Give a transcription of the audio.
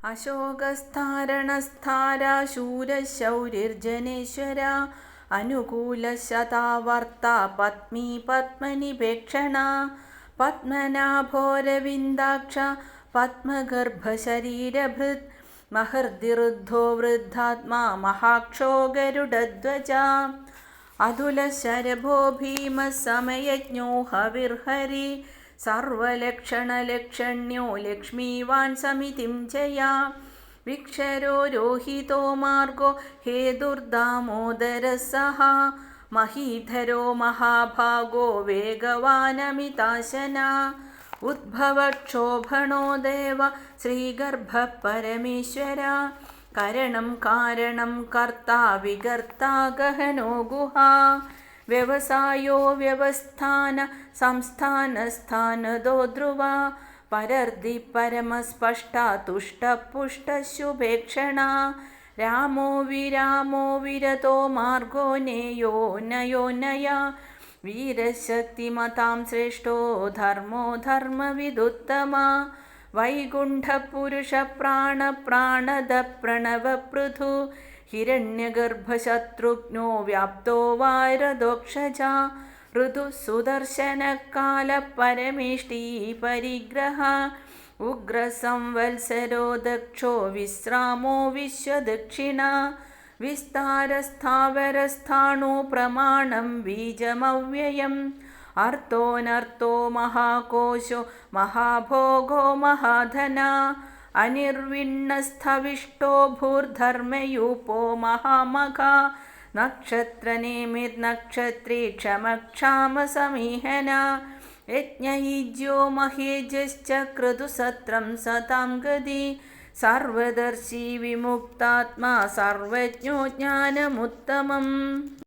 അശോകസ്ഥാരണസ്ഥാരശൂരശൗരിർജനേശ്വര അനുകൂലശതാവർത്ത പത്മീ പത്മനിപേക്ഷണ പത്മനാഭോരവിന്ദാക്ഷ പത്മഗർഭശരീരഭൃത് മഹർദിരുദ്ധോ വൃദ്ധാത്മാ മഹാക്ഷോ ഗരുഡധ്വജ അതുലശരഭോ ഭീമസമയജ്ഞോ ഹവിർഹരി സർവലക്ഷണലക്ഷണ്യോ ലക്ഷ്മീവാൻ സമിതിം Jaya വിക്ഷരോ രോഹിതോ Marco ഹേതുർദാമോദരസഹ മഹീധരോ മഹാഭാഗോ വേഗവാനമിതാശന ഉദ്ഭവക്ഷോഭണോ ദേവ ശ്രീഗർഭ പരമേശ്വര കരണം കാരണം കർത്താ വികർത്താ ഗഹനോ ഗുഹാ വ്യവസായോ വ്യവസ്ഥാന സംസ്ഥാനസ്ഥാനദോ ധ്രുവ പരർദി പരമസ്പഷ്ട തുഷ്ടപുഷ്ടശുഭേക്ഷണ രാമോ വിരാമോ വിരതോ Marco നേയോ നയോ നയ വീരശക്തിമതാം ശ്രേഷ്ഠോ ധർമ്മോ ധർമ്മവിദുത്തമ വൈകുണ്ഠപുരുഷ പ്രാണദ പ്രണവപൃഥു ഹിരണ്യഗർഭശത്രുഘ്നോ വ്യാപ്തോ വാരദോക്ഷജ ഋതുസുദർശനകാല പരമേഷ്ടീ പരിഗ്രഹ ഉഗ്രസംവത്സരോ ദക്ഷോ വിശ്രാമോ വിശ്വദക്ഷിണ വിസ്താരസ്ഥാവരസ്ഥാണു പ്രമാണം ബീജമവ്യയം അർത്തോനർത്തോ മഹാകോശോ മഹാഭോഗോ മഹാധന അനിർവിണ്ണസ്ഥവിഷ്ടോ ഭൂർധർമ്മയൂപോ മഹാമഖ നക്ഷത്രനേമിർനക്ഷത്രീ ക്ഷമക്ഷാമസമീഹന യജ്ഞയുജ്യോ മഹേജശ്ച ക്രതുസത്രം സതാം ഗതി സർവദർശി വിമുക്താത്മാ സർവജ്ഞോ ജ്ഞാനമുത്തമം.